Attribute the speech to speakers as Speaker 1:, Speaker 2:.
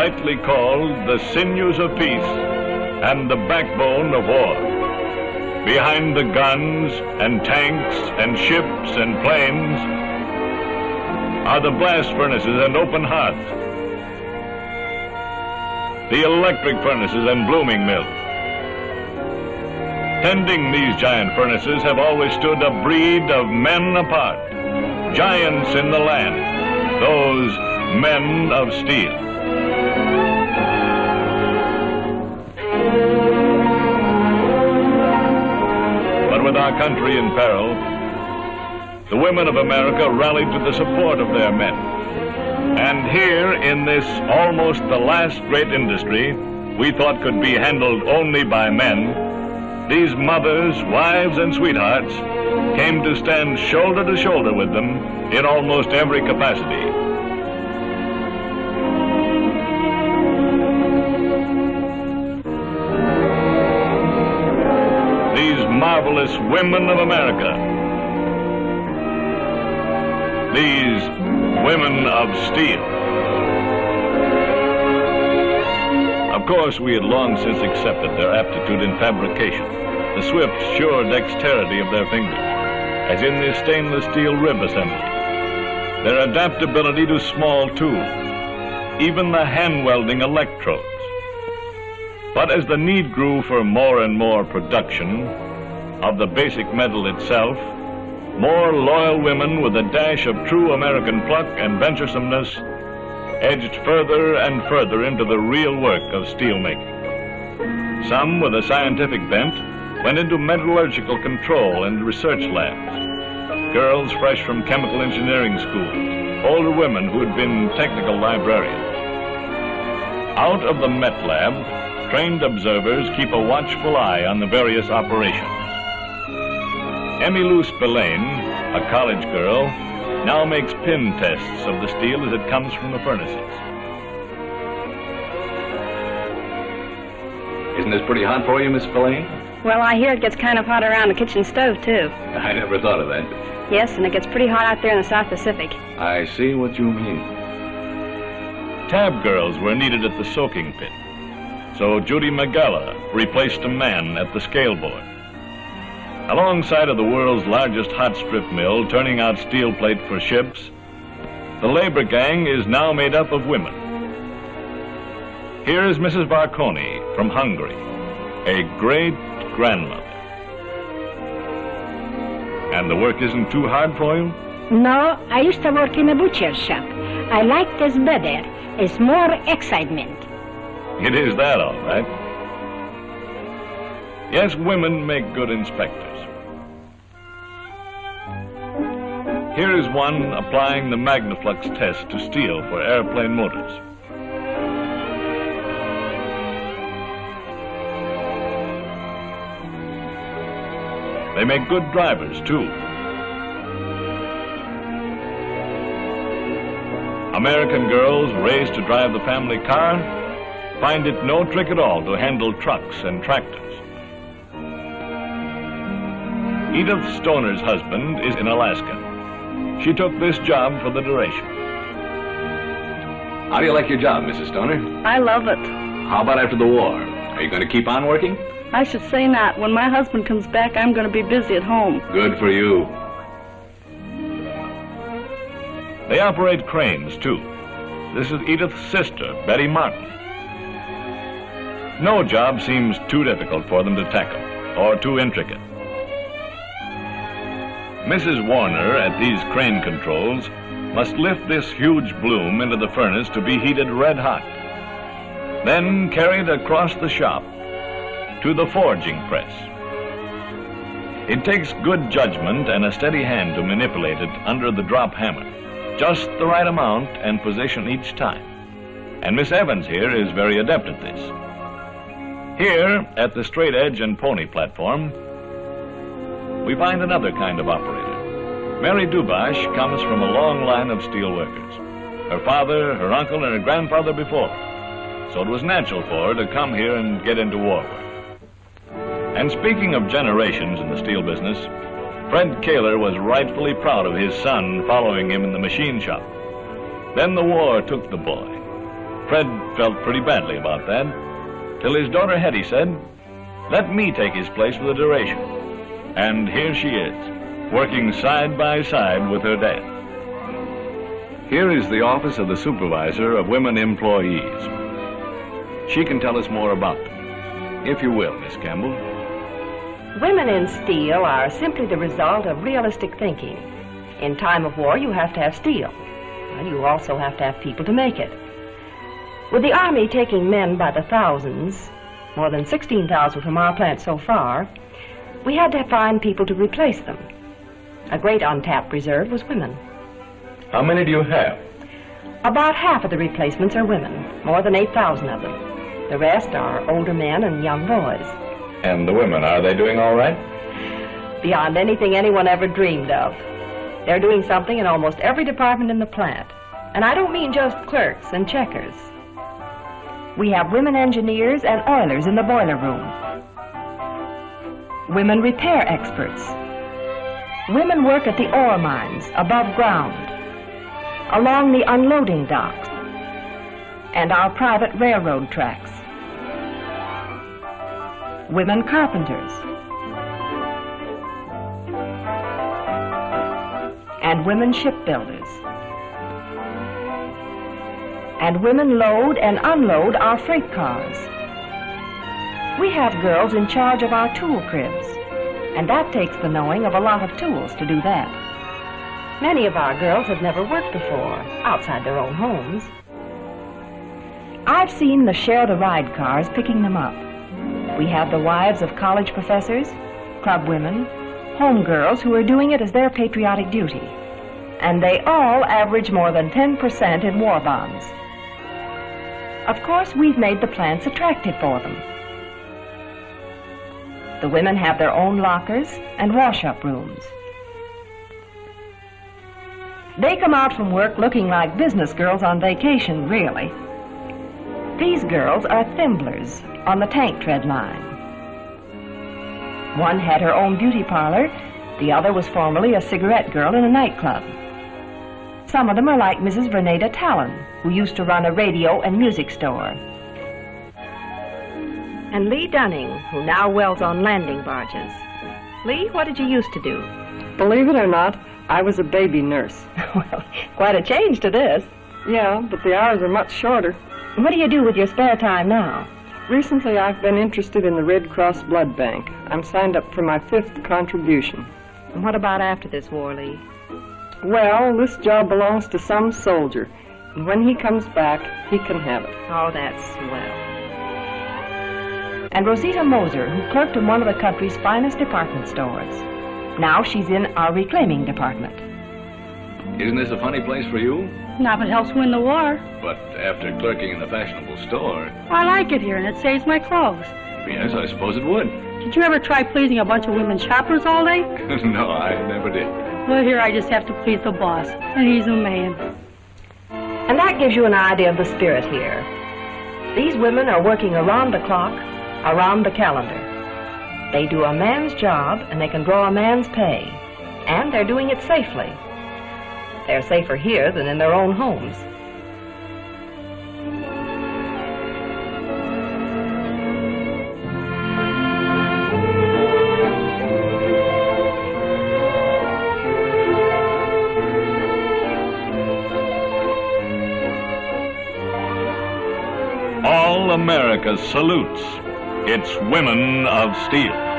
Speaker 1: rightly called the sinews of peace and the backbone of war. Behind the guns and tanks and ships and planes are the blast furnaces and open hearths, the electric furnaces and blooming mills. Tending these giant furnaces have always stood a breed of men apart, giants in the land, those men of steel. But with our country in peril, the women of America rallied to the support of their men. And here, in this almost the last great industry we thought could be handled only by men, these mothers, wives, and sweethearts came to stand shoulder to shoulder with them in almost every capacity. These marvelous women of America, these women of steel. Of course, we had long since accepted their aptitude in fabrication, the swift, sure dexterity of their fingers, as in the stainless steel rib assembly, their adaptability to small tools, even the hand-welding electrodes. But as the need grew for more and more production of the basic metal itself, more loyal women with a dash of true American pluck and venturesomeness edged further and further into the real work of steelmaking. Some with a scientific bent went into metallurgical control and research labs. Girls fresh from chemical engineering schools, older women who had been technical librarians. Out of the Met Lab, trained observers keep a watchful eye on the various operations. Emmylou Spillane, a college girl, now makes pin tests of the steel as it comes from the furnaces.
Speaker 2: Isn't this pretty hot for you, Miss Spillane?
Speaker 3: Well, I hear it gets kind of hot around the kitchen stove, too.
Speaker 2: I never thought of that.
Speaker 3: Yes, and it gets pretty hot out there in the South Pacific.
Speaker 2: I see what you mean.
Speaker 1: Tab girls were needed at the soaking pit, so Judy Magella replaced a man at the scale board. Alongside of the world's largest hot strip mill turning out steel plate for ships, the labor gang is now made up of women. Here is Mrs. Varconi from Hungary, a great-grandmother. And the work isn't too hard for you?
Speaker 4: No, I used to work in a butcher's shop. I like this better. It's more excitement.
Speaker 1: It is that, all right. Yes, women make good inspectors. Here is one applying the Magnaflux test to steel for airplane motors. They make good drivers, too. American girls raised to drive the family car find it no trick at all to handle trucks and tractors. Edith Stoner's husband is in Alaska. She took this job for the duration.
Speaker 2: How do you like your job, Mrs. Stoner?
Speaker 5: I love it.
Speaker 2: How about after the war? Are you going to keep on working?
Speaker 5: I should say not. When my husband comes back, I'm going to be busy at home.
Speaker 2: Good for you.
Speaker 1: They operate cranes, too. This is Edith's sister, Betty Martin. No job seems too difficult for them to tackle, or too intricate. Mrs. Warner, at these crane controls, must lift this huge bloom into the furnace to be heated red hot, then carried across the shop to the forging press. It takes good judgment and a steady hand to manipulate it under the drop hammer, just the right amount and position each time. And Miss Evans here is very adept at this. Here, at the straight edge and pony platform, we find another kind of operator. Mary Dubash comes from a long line of steel workers. Her father, her uncle, and her grandfather before. So it was natural for her to come here and get into war work. And speaking of generations in the steel business, Fred Kaler was rightfully proud of his son following him in the machine shop. Then the war took the boy, Fred felt pretty badly about that, till his daughter Hetty said, "Let me take his place for the duration." And here she is, working side by side with her dad. Here is the office of the supervisor of women employees. She can tell us more about them, if you will, Miss Campbell.
Speaker 6: Women in steel are simply the result of realistic thinking. In time of war, you have to have steel. Well, you also have to have people to make it. With the Army taking men by the thousands, more than 16,000 from our plant so far, we had to find people to replace them. A great untapped reserve was women.
Speaker 1: How many do you have?
Speaker 6: About half of the replacements are women, more than 8,000 of them. The rest are older men and young boys.
Speaker 1: And the women, are they doing all right?
Speaker 6: Beyond anything anyone ever dreamed of. They're doing something in almost every department in the plant. And I don't mean just clerks and checkers. We have women engineers and oilers in the boiler room. Women repair experts. Women work at the ore mines, above ground, along the unloading docks, and our private railroad tracks. Women carpenters. And women shipbuilders. And women load and unload our freight cars. We have girls in charge of our tool cribs, and that takes the knowing of a lot of tools to do that. Many of our girls have never worked before, outside their own homes. I've seen the share the ride cars picking them up. We have the wives of college professors, club women, home girls who are doing it as their patriotic duty. And they all average more than 10% in war bonds. Of course, we've made the plants attractive for them. The women have their own lockers and wash-up rooms. They come out from work looking like business girls on vacation, really. These girls are thimblers on the tank tread line. One had her own beauty parlor, the other was formerly a cigarette girl in a nightclub. Some of them are like Mrs. Verneda Talon, who used to run a radio and music store. And Lee Dunning, who now welds on landing barges. Lee, what did you used to do?
Speaker 5: Believe it or not, I was a baby nurse.
Speaker 6: Well, quite a change to this.
Speaker 5: Yeah, but the hours are much shorter.
Speaker 6: What do you do with your spare time now?
Speaker 5: Recently, I've been interested in the Red Cross Blood Bank. I'm signed up for my 5th contribution.
Speaker 6: And what about after this war, Lee?
Speaker 5: Well, this job belongs to some soldier, and when he comes back, he can have it.
Speaker 6: Oh, that's swell. And Rosita Moser, who clerked in one of the country's finest department stores. Now she's in our reclaiming department.
Speaker 2: Isn't this a funny place for you?
Speaker 3: Not if it helps win the war.
Speaker 2: But after clerking in the fashionable store...
Speaker 3: I like it here, and it saves my clothes.
Speaker 2: Yes, I suppose it would.
Speaker 3: Did you ever try pleasing a bunch of women shoppers all day?
Speaker 2: No, I never did.
Speaker 3: Well, here I just have to please the boss, and he's a man.
Speaker 6: And that gives you an idea of the spirit here. These women are working around the clock, around the calendar. They do a man's job, and they can draw a man's pay. And they're doing it safely. They're safer here than in their own homes.
Speaker 1: All America salutes its women of steel.